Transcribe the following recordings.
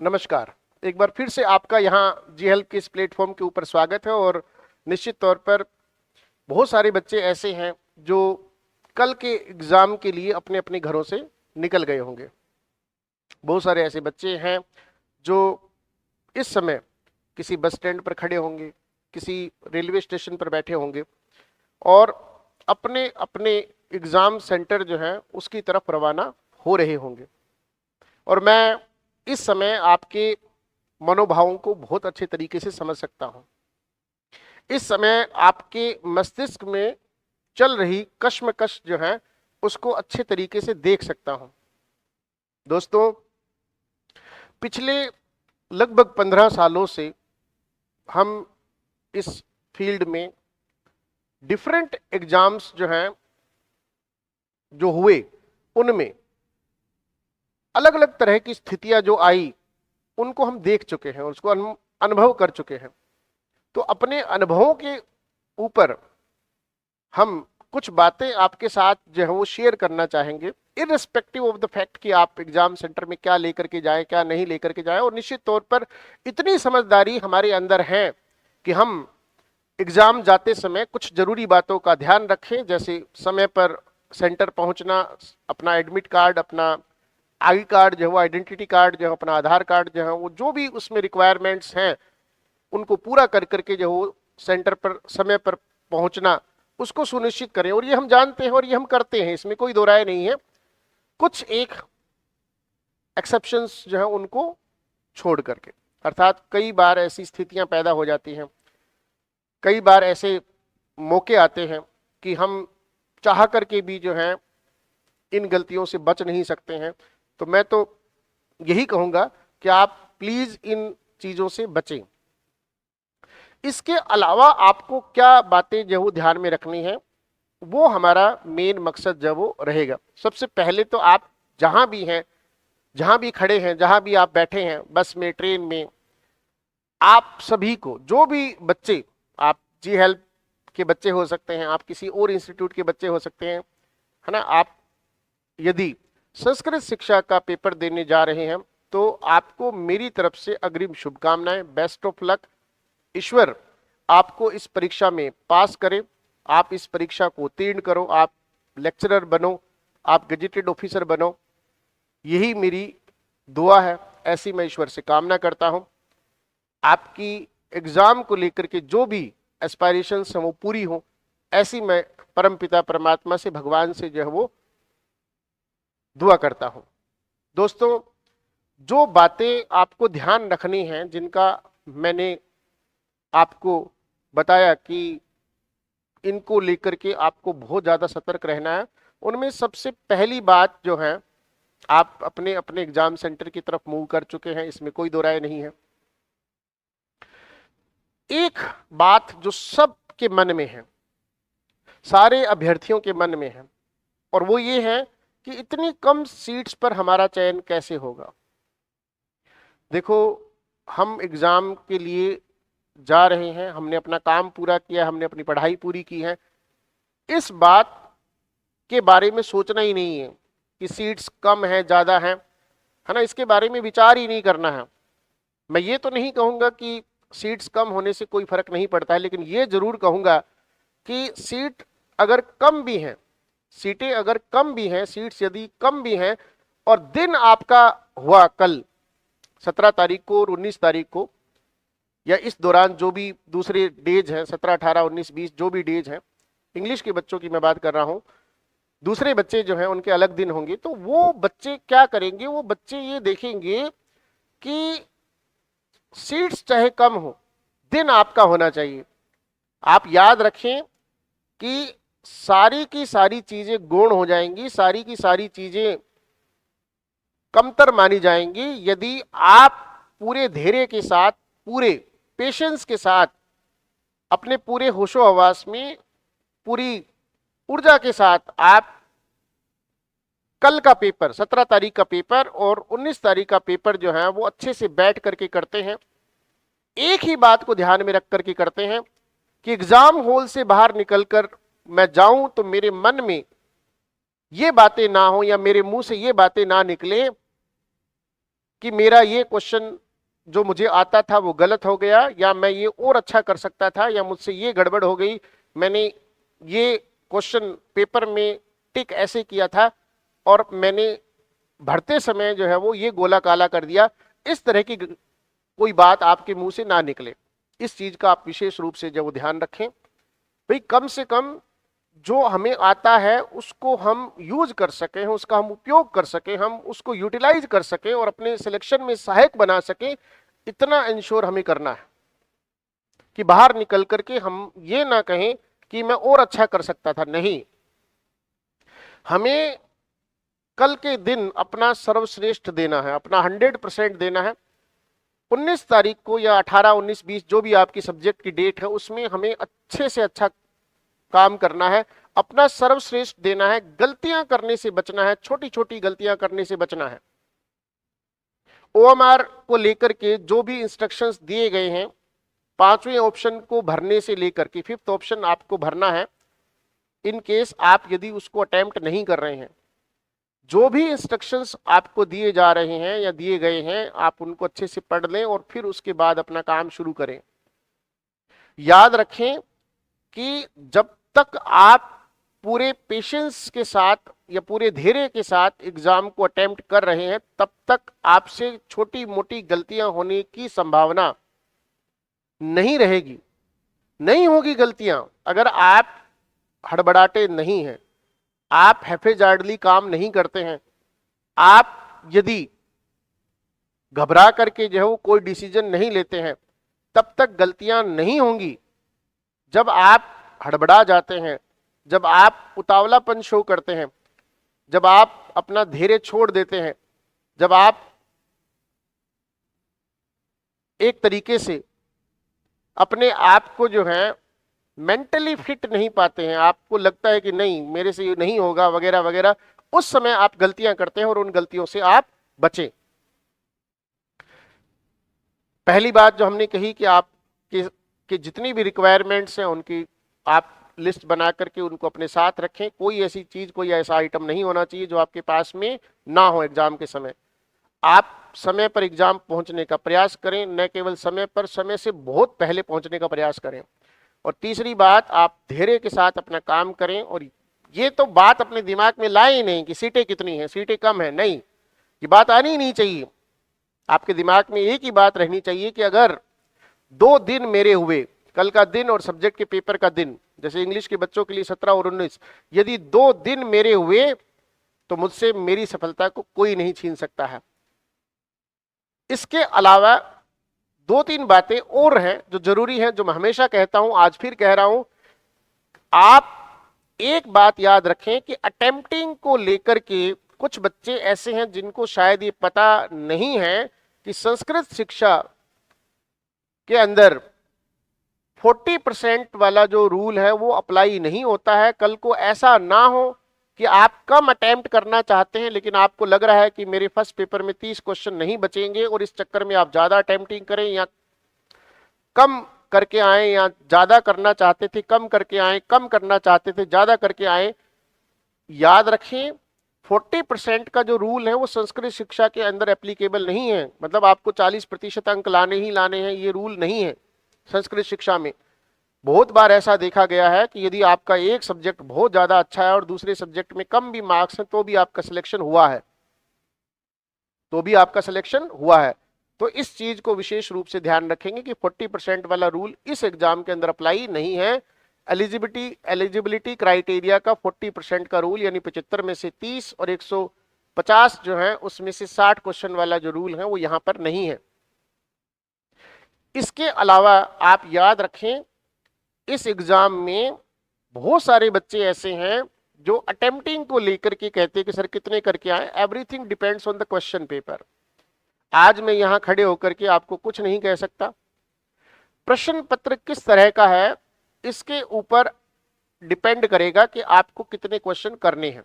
नमस्कार। एक बार फिर से आपका यहाँ जी हेल्प के इस प्लेटफॉर्म के ऊपर स्वागत है। और निश्चित तौर पर बहुत सारे बच्चे ऐसे हैं जो कल के एग्जाम के लिए अपने अपने घरों से निकल गए होंगे। बहुत सारे ऐसे बच्चे हैं जो इस समय किसी बस स्टैंड पर खड़े होंगे, किसी रेलवे स्टेशन पर बैठे होंगे और अपने अपने एग्जाम सेंटर जो है उसकी तरफ रवाना हो रहे होंगे। और मैं इस समय आपके मनोभावों को बहुत अच्छे तरीके से समझ सकता हूं। इस समय आपके मस्तिष्क में चल रही कश्मकश जो है उसको अच्छे तरीके से देख सकता हूं। दोस्तों, पिछले लगभग 15 सालों से हम इस फील्ड में डिफरेंट एग्जाम्स जो हैं जो हुए उनमें अलग अलग तरह की स्थितियां जो आई उनको हम देख चुके हैं, उसको अनुभव कर चुके हैं। तो अपने अनुभवों के ऊपर हम कुछ बातें आपके साथ जो है वो शेयर करना चाहेंगे, इररिस्पेक्टिव ऑफ द फैक्ट कि आप एग्जाम सेंटर में क्या लेकर के जाएं, क्या नहीं लेकर के जाएं। और निश्चित तौर पर इतनी समझदारी हमारे अंदर है कि हम एग्जाम जाते समय कुछ जरूरी बातों का ध्यान रखें, जैसे समय पर सेंटर पहुंचना, अपना एडमिट कार्ड, अपना आई कार्ड जो है वो, आइडेंटिटी कार्ड जो है, अपना आधार कार्ड जो है वो, जो भी उसमें रिक्वायरमेंट्स हैं उनको पूरा कर करके जो हो सेंटर पर समय पर पहुंचना उसको सुनिश्चित करें। और ये हम जानते हैं और ये हम करते हैं, इसमें कोई दो राय नहीं है। कुछ एक एक्सेप्शंस जो है उनको छोड़ करके, अर्थात कई बार ऐसी स्थितियां पैदा हो जाती हैं, कई बार ऐसे मौके आते हैं कि हम चाह करके भी जो है इन गलतियों से बच नहीं सकते हैं। तो मैं तो यही कहूंगा कि आप प्लीज इन चीजों से बचें। इसके अलावा आपको क्या बातें जो वो ध्यान में रखनी है, वो हमारा मेन मकसद जो वो रहेगा। सबसे पहले तो आप जहां भी हैं, जहां भी खड़े हैं, जहां भी आप बैठे हैं, बस में, ट्रेन में, आप सभी को, जो भी बच्चे, आप जी हेल्प के बच्चे हो सकते हैं, आप किसी और इंस्टीट्यूट के बच्चे हो सकते हैं, है ना, आप यदि संस्कृत शिक्षा का पेपर देने जा रहे हैं तो आपको मेरी तरफ से अग्रिम शुभकामनाएं, बेस्ट ऑफ लक। ईश्वर आपको इस परीक्षा में पास करे, आप इस परीक्षा को उत्तीर्ण करो, आप लेक्चरर बनो, आप गजेटेड ऑफिसर बनो, यही मेरी दुआ है, ऐसी मैं ईश्वर से कामना करता हूं। आपकी एग्जाम को लेकर के जो भी एस्पायरेशंस हैं वो पूरी हो, ऐसी मैं परमपिता परमात्मा से, भगवान से जो है वो दुआ करता हूं। दोस्तों, जो बातें आपको ध्यान रखनी हैं, जिनका मैंने आपको बताया कि इनको लेकर के आपको बहुत ज्यादा सतर्क रहना है, उनमें सबसे पहली बात जो है, आप अपने अपने एग्जाम सेंटर की तरफ मूव कर चुके हैं, इसमें कोई दो राय नहीं है। एक बात जो सबके मन में है, सारे अभ्यर्थियों के मन में है, और वो ये है कि इतनी कम सीट्स पर हमारा चयन कैसे होगा। देखो, हम एग्जाम के लिए जा रहे हैं, हमने अपना काम पूरा किया, हमने अपनी पढ़ाई पूरी की है, इस बात के बारे में सोचना ही नहीं है कि सीट्स कम है, ज्यादा है ना, इसके बारे में विचार ही नहीं करना है। मैं ये तो नहीं कहूंगा कि सीट्स कम होने से कोई फर्क नहीं पड़ता है, लेकिन ये जरूर कहूंगा कि सीट अगर कम भी हैं, सीटें अगर कम भी हैं, सीट्स यदि कम भी हैं, और दिन आपका हुआ कल 17 तारीख को और 19 तारीख को, या इस दौरान जो भी दूसरे डेज हैं, 17, 18, 19, 20 जो भी डेज हैं, इंग्लिश के बच्चों की मैं बात कर रहा हूं, दूसरे बच्चे जो हैं उनके अलग दिन होंगे। तो वो बच्चे क्या करेंगे, वो बच्चे ये देखेंगे कि सीट्स चाहे कम हो, दिन आपका होना चाहिए। आप याद रखें कि सारी की सारी चीजें गौण हो जाएंगी, सारी की सारी चीजें कमतर मानी जाएंगी यदि आप पूरे धैर्य के साथ, पूरे पेशेंस के साथ, अपने पूरे होशो हवास में, पूरी ऊर्जा के साथ आप कल का पेपर, 17 तारीख का पेपर और 19 तारीख का पेपर जो है वो अच्छे से बैठ करके करते हैं। एक ही बात को ध्यान में रख करके करते हैं कि एग्जाम हॉल से बाहर निकलकर मैं जाऊं तो मेरे मन में ये बातें ना हो, या मेरे मुंह से ये बातें ना निकले कि मेरा ये क्वेश्चन जो मुझे आता था वो गलत हो गया, या मैं ये और अच्छा कर सकता था, या मुझसे ये गड़बड़ हो गई, मैंने ये क्वेश्चन पेपर में टिक ऐसे किया था और मैंने भरते समय जो है वो ये गोला काला कर दिया। इस तरह की कोई बात आपके मुंह से ना निकले, इस चीज का आप विशेष रूप से जो ध्यान रखें। भाई कम से कम जो हमें आता है उसको हम यूज कर सकें, उसका हम उपयोग कर सकें, हम उसको यूटिलाइज कर सकें और अपने सिलेक्शन में सहायक बना सकें, इतना इंश्योर हमें करना है कि बाहर निकल करके हम ये ना कहें कि मैं और अच्छा कर सकता था। नहीं, हमें कल के दिन अपना सर्वश्रेष्ठ देना है, अपना 100% देना है। 19 तारीख को या 18, 19, 20 जो भी आपकी सब्जेक्ट की डेट है उसमें हमें अच्छे से अच्छा काम करना है, अपना सर्वश्रेष्ठ देना है, गलतियां करने से बचना है, छोटी छोटी गलतियां करने से बचना है। ओएमआर को लेकर के जो भी इंस्ट्रक्शंस दिए गए हैं, 5वें ऑप्शन को भरने से लेकर के 5th ऑप्शन आपको भरना है। इन केस आप यदि उसको अटेम्प्ट नहीं कर रहे हैं, जो भी इंस्ट्रक्शंस आपको दिए जा रहे हैं या दिए गए हैं, आप उनको अच्छे से पढ़ लें और फिर उसके बाद अपना काम शुरू करें। याद रखें कि जब तक आप पूरे पेशेंस के साथ या पूरे धैर्य के साथ एग्जाम को अटेम्प्ट कर रहे हैं, तब तक आपसे छोटी मोटी गलतियां होने की संभावना नहीं रहेगी, नहीं होगी गलतियां। अगर आप हड़बड़ाते नहीं हैं, आप हैफेजार्डली काम नहीं करते हैं, आप यदि घबरा करके जो है वो कोई डिसीजन नहीं लेते हैं, तब तक गलतियां नहीं होंगी। जब आप हड़बड़ा जाते हैं, जब आप उतावलापन शो करते हैं, जब आप अपना धैर्य छोड़ देते हैं, जब आप एक तरीके से अपने आप को जो है मेंटली फिट नहीं पाते हैं, आपको लगता है कि नहीं मेरे से ये नहीं होगा वगैरह वगैरह, उस समय आप गलतियां करते हैं और उन गलतियों से आप बचें। पहली बात जो हमने कही कि आप कि जितनी भी रिक्वायरमेंट्स हैं उनकी आप लिस्ट बना करके उनको अपने साथ रखें। कोई ऐसी चीज, कोई ऐसा आइटम नहीं होना चाहिए जो आपके पास में ना हो एग्जाम के समय। आप समय पर एग्जाम पहुंचने का प्रयास करें, न केवल समय पर, समय से बहुत पहले पहुंचने का प्रयास करें। और तीसरी बात, आप धैर्य के साथ अपना काम करें। और ये तो बात अपने दिमाग में लाए ही नहीं कि सीटें कितनी हैं, सीटें कम है, नहीं, ये बात आनी ही नहीं चाहिए। आपके दिमाग में एक ही बात रहनी चाहिए कि अगर 2 दिन मेरे हुए, कल का दिन और सब्जेक्ट के पेपर का दिन, जैसे इंग्लिश के बच्चों के लिए 17 और 19, यदि 2 दिन मेरे हुए तो मुझसे मेरी सफलता को कोई नहीं छीन सकता है। इसके अलावा 2-3 बातें और हैं जो जरूरी हैं, जो मैं हमेशा कहता हूं, आज फिर कह रहा हूं। आप एक बात याद रखें कि अटेम्प्टिंग को लेकर के कुछ बच्चे ऐसे हैं जिनको शायद ये पता नहीं है कि संस्कृत शिक्षा के अंदर 40% वाला जो रूल है वो अप्लाई नहीं होता है। कल को ऐसा ना हो कि आप कम अटेम्प्ट करना चाहते हैं लेकिन आपको लग रहा है कि मेरे फर्स्ट पेपर में 30 क्वेश्चन नहीं बचेंगे और इस चक्कर में आप ज्यादा अटेम्प्टिंग करें, या कम करके आए, या ज्यादा करना चाहते थे कम करके आए, कम करना चाहते थे ज्यादा करके आए। याद रखें 40% का जो रूल है वो संस्कृत शिक्षा के अंदर एप्लीकेबल नहीं है। मतलब आपको 40% अंक लाने ही लाने हैं, ये रूल नहीं है संस्कृत शिक्षा में। बहुत बार ऐसा देखा गया है कि यदि आपका एक सब्जेक्ट बहुत ज्यादा अच्छा है और दूसरे सब्जेक्ट में कम भी मार्क्स हैं तो भी आपका सिलेक्शन हुआ है, तो भी आपका सिलेक्शन हुआ है। तो इस चीज को विशेष रूप से ध्यान रखेंगे कि 40% वाला रूल इस एग्जाम के अंदर अप्लाई नहीं है। एलिजिबिलिटी क्राइटेरिया का 40% का रूल, यानी 75 में से 30 और 150 जो है उसमें से 60 क्वेश्चन वाला जो रूल है वो यहां पर नहीं है। इसके अलावा आप याद रखें, इस एग्जाम में बहुत सारे बच्चे ऐसे हैं जो अटेम्प्टिंग को लेकर के कहते हैं कि सर कितने करके आए। Everything depends on the question paper. आज मैं यहां खड़े होकर के आपको कुछ नहीं कह सकता। प्रश्न पत्र किस तरह का है इसके ऊपर डिपेंड करेगा कि आपको कितने क्वेश्चन करने हैं।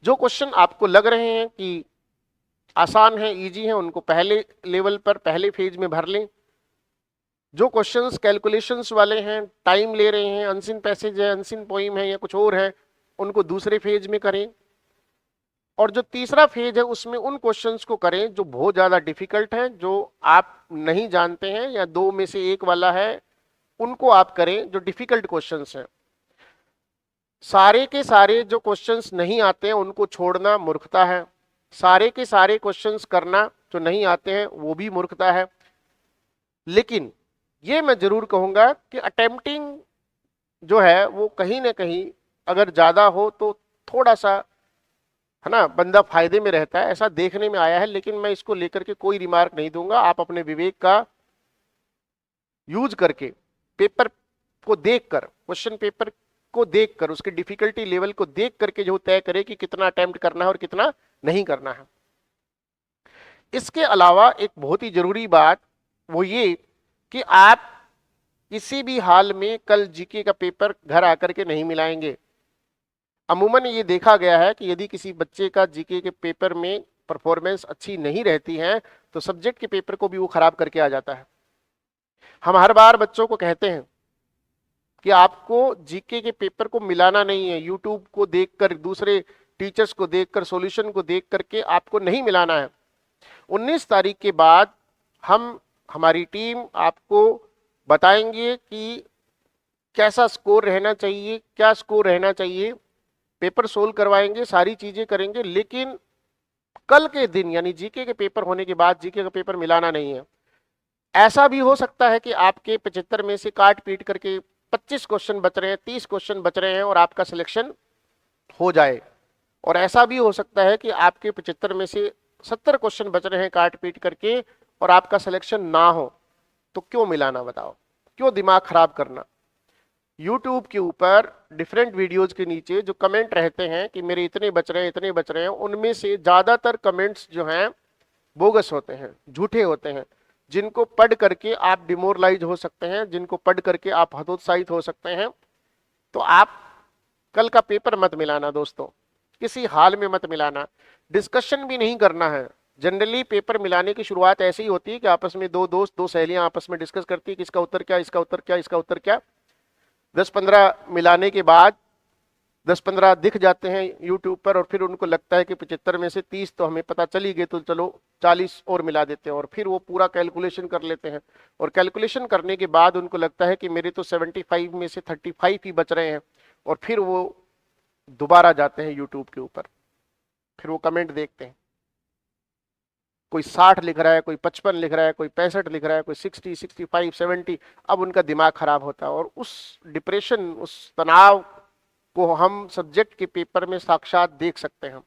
जो क्वेश्चन आपको लग रहे हैं कि आसान है, इजी है, उनको पहले लेवल पर, पहले फेज में भर लें। जो क्वेश्चंस कैलकुलेशंस वाले हैं, टाइम ले रहे हैं, अनसिन पैसेज है, अनसिन पोइम है या कुछ और है, उनको दूसरे फेज में करें। और जो तीसरा फेज है उसमें उन क्वेश्चंस को करें जो बहुत ज्यादा डिफिकल्ट हैं, जो आप नहीं जानते हैं या दो में से एक वाला है, उनको आप करें जो डिफिकल्ट क्वेश्चंस हैं। सारे के सारे जो क्वेश्चंस नहीं आते हैं उनको छोड़ना मूर्खता है, सारे के सारे क्वेश्चंस करना जो नहीं आते हैं वो भी मूर्खता है। लेकिन ये मैं जरूर कहूंगा कि अटेम्प्टिंग जो है वो कहीं ना कहीं अगर ज्यादा हो तो थोड़ा सा, है ना, बंदा फायदे में रहता है, ऐसा देखने में आया है। लेकिन मैं इसको लेकर के कोई रिमार्क नहीं दूंगा। आप अपने विवेक का यूज करके पेपर को देखकर, क्वेश्चन पेपर को देखकर, उसके डिफिकल्टी लेवल को देख करके जो तय करे कि कितना अटेम्प्ट करना है और कितना नहीं करना है। इसके अलावा एक बहुत ही जरूरी बात वो ये कि आप किसी भी हाल में कल जीके का पेपर घर आकर के नहीं मिलाएंगे। अमूमन ये देखा गया है कि यदि किसी बच्चे का जीके के पेपर में परफॉर्मेंस अच्छी नहीं रहती है तो सब्जेक्ट के पेपर को भी वो खराब करके आ जाता है। हम हर बार बच्चों को कहते हैं कि आपको जीके के पेपर को मिलाना नहीं है, यूट्यूब को देखकर, दूसरे टीचर्स को देखकर, सॉल्यूशन को देख करके आपको नहीं मिलाना है। 19 तारीख के बाद हमारी टीम आपको बताएंगे कि कैसा स्कोर रहना चाहिए, क्या स्कोर रहना चाहिए, पेपर सोल्व करवाएंगे, सारी चीजें करेंगे। लेकिन कल के दिन यानी जीके के पेपर होने के बाद जीके का पेपर मिलाना नहीं है। ऐसा भी हो सकता है कि आपके 75 में से काट पीट करके 25 क्वेश्चन बच रहे हैं, 30 क्वेश्चन बच रहे हैं और आपका सिलेक्शन हो जाए। और ऐसा भी हो सकता है कि आपके 75 में से 70 क्वेश्चन बच रहे हैं काट पीट करके और आपका सिलेक्शन ना हो। तो क्यों मिलाना, बताओ, क्यों दिमाग खराब करना। YouTube के ऊपर डिफरेंट वीडियोज के नीचे जो कमेंट रहते हैं कि मेरे इतने बच रहे हैं, इतने बच रहे हैं, उनमें से ज्यादातर कमेंट्स जो हैं बोगस होते हैं, झूठे होते हैं, जिनको पढ़ करके आप डिमोरलाइज हो सकते हैं, जिनको पढ़ करके आप हतोत्साहित हो सकते हैं। तो आप कल का पेपर मत मिलाना दोस्तों, किसी हाल में मत मिलाना। डिस्कशन भी नहीं करना है। जनरली पेपर मिलाने की शुरुआत ऐसे ही होती है कि आपस में दो दोस्त, दो सहेलियां आपस में डिस्कस करती है कि इसका उत्तर क्या, इसका उत्तर क्या, इसका उत्तर क्या। 10-15 मिलाने के बाद 10-15 दिख जाते हैं यूट्यूब पर और फिर उनको लगता है कि 75 में से 30 तो हमें पता चली गई, तो चलो 40 और मिला देते हैं। और फिर वो पूरा कैलकुलेशन कर लेते हैं और कैलकुलेशन करने के बाद उनको लगता है कि मेरे तो 75 में से 35 ही बच रहे हैं। और फिर वो दोबारा जाते हैं यूट्यूब के ऊपर, फिर वो कमेंट देखते हैं, कोई 60 लिख रहा है, कोई 55 लिख रहा है, कोई 65 लिख रहा है, कोई 60, 65, 70। अब उनका दिमाग खराब होता है और उस डिप्रेशन, उस तनाव को हम सब्जेक्ट के पेपर में साक्षात देख सकते हैं।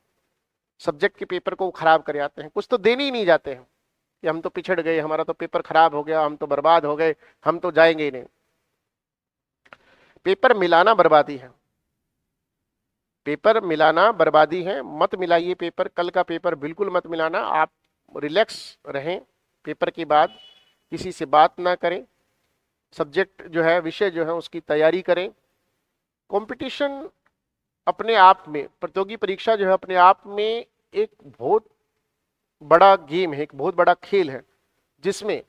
सब्जेक्ट के पेपर को खराब कर जाते हैं, कुछ तो देने ही नहीं जाते हैं कि हम तो पिछड़ गए, हमारा तो पेपर खराब हो गया, हम तो बर्बाद हो गए, हम तो जाएंगे ही नहीं। पेपर मिलाना बर्बादी है, पेपर मिलाना बर्बादी है। मत मिलाइए पेपर, कल का पेपर बिल्कुल मत मिलाना। आप रिलैक्स रहें, पेपर के बाद किसी से बात ना करें, सब्जेक्ट जो है, विषय जो है उसकी तैयारी करें। कंपटीशन अपने आप में, प्रतियोगी परीक्षा जो है अपने आप में एक बहुत बड़ा गेम है, एक बहुत बड़ा खेल है, जिसमें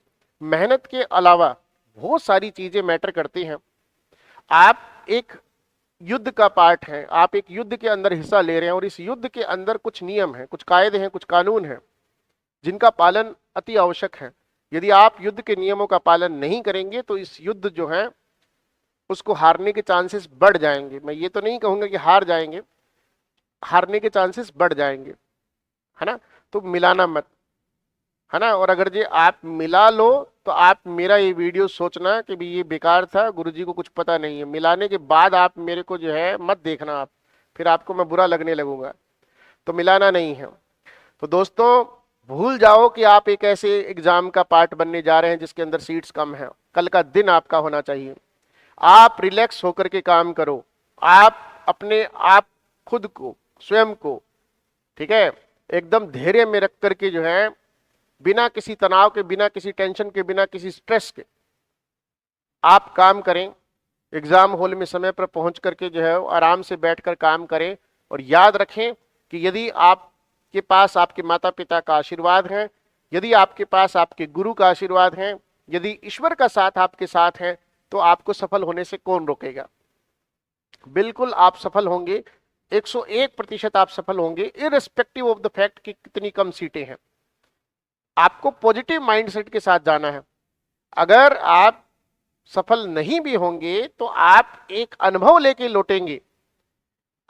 मेहनत के अलावा बहुत सारी चीजें मैटर करती हैं। आप एक युद्ध का पार्ट है, आप एक युद्ध के अंदर हिस्सा ले रहे हैं और इस युद्ध के अंदर कुछ नियम हैं, कुछ कायदे हैं, कुछ कानून हैं जिनका पालन अति आवश्यक है। यदि आप युद्ध के नियमों का पालन नहीं करेंगे तो इस युद्ध जो है उसको हारने के चांसेस बढ़ जाएंगे। मैं ये तो नहीं कहूंगा कि हार जाएंगे, हारने के चांसेस बढ़ जाएंगे, है ना। तो मिलाना मत, है ना। और अगर ये आप मिला लो तो आप मेरा ये वीडियो सोचना कि भी ये बेकार था, गुरुजी को कुछ पता नहीं है। मिलाने के बाद आप मेरे को जो है मत देखना, आप फिर आपको मैं बुरा लगने लगूंगा। तो मिलाना नहीं है। तो दोस्तों भूल जाओ कि आप एक ऐसे एग्जाम का पार्ट बनने जा रहे हैं जिसके अंदर सीट्स कम है। कल का दिन आपका होना चाहिए। आप रिलैक्स होकर के काम करो, आप अपने आप खुद को, स्वयं को, ठीक है, एकदम धैर्य में रख करके जो है, बिना किसी तनाव के, बिना किसी टेंशन के, बिना किसी स्ट्रेस के आप काम करें। एग्जाम हॉल में समय पर पहुंच करके जो है आराम से बैठकर काम करें। और याद रखें कि यदि आपके पास आपके माता पिता का आशीर्वाद है, यदि आपके पास आपके गुरु का आशीर्वाद है, यदि ईश्वर का साथ आपके साथ है, तो आपको सफल होने से कौन रोकेगा। बिल्कुल आप सफल होंगे। 101% आप सफल होंगे, इररिस्पेक्टिव ऑफ द फैक्ट कि कितनी कम सीटें हैं। आपको पॉजिटिव माइंडसेट के साथ जाना है। अगर आप सफल नहीं भी होंगे तो आप एक अनुभव लेके लौटेंगे,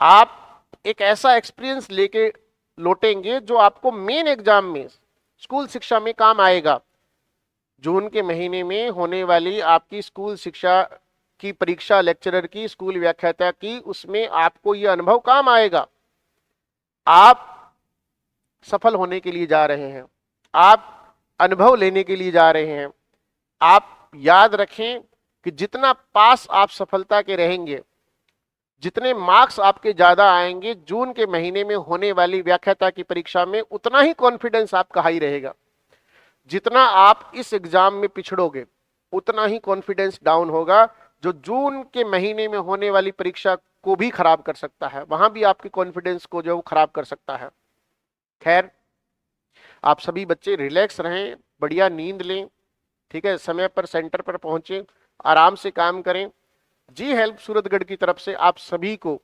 आप एक ऐसा एक्सपीरियंस लेके लौटेंगे जो आपको मेन एग्जाम में, स्कूल शिक्षा में काम आएगा। जून के महीने में होने वाली आपकी स्कूल शिक्षा की परीक्षा, लेक्चरर की, स्कूल व्याख्याता की, उसमें आपको यह अनुभव काम आएगा। आप सफल होने के लिए जा रहे हैं, आप अनुभव लेने के लिए जा रहे हैं। आप याद रखें कि जितना पास आप सफलता के रहेंगे, जितने मार्क्स आपके ज्यादा आएंगे जून के महीने में होने वाली व्याख्याता की परीक्षा में, उतना ही कॉन्फिडेंस आपका हाई रहेगा। जितना आप इस एग्जाम में पिछड़ोगे उतना ही कॉन्फिडेंस डाउन होगा, जो जून के महीने में होने वाली परीक्षा को भी खराब कर सकता है, वहां भी आपके कॉन्फिडेंस को जो खराब कर सकता है। खैर, आप सभी बच्चे रिलैक्स रहें, बढ़िया नींद लें, ठीक है, समय पर सेंटर पर पहुंचे, आराम से काम करें। जी हेल्प सूरतगढ़ की तरफ से आप सभी को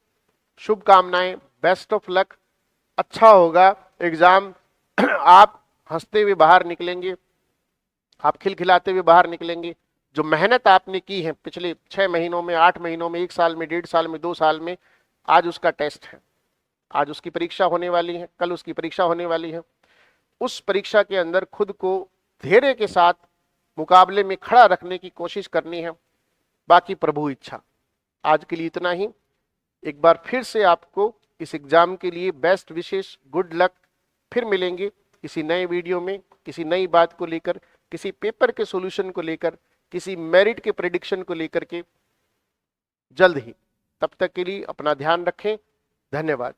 शुभकामनाएं, बेस्ट ऑफ लक। अच्छा होगा एग्जाम, आप हंसते हुए बाहर निकलेंगे, आप खिलखिलाते हुए बाहर निकलेंगे। जो मेहनत आपने की है पिछले 6 महीनों में, 8 महीनों में, 1 साल में, 1.5 साल में, 2 साल में, आज उसका टेस्ट है, आज उसकी परीक्षा होने वाली है, कल उसकी परीक्षा होने वाली है। उस परीक्षा के अंदर खुद को धैर्य के साथ मुकाबले में खड़ा रखने की कोशिश करनी है, बाकी प्रभु इच्छा। आज के लिए इतना ही। एक बार फिर से आपको इस एग्जाम के लिए बेस्ट विशेष, गुड लक। फिर मिलेंगे किसी नए वीडियो में, किसी नई बात को लेकर, किसी पेपर के सॉल्यूशन को लेकर, किसी मेरिट के प्रेडिक्शन को लेकर के, जल्द ही। तब तक के लिए अपना ध्यान रखें। धन्यवाद।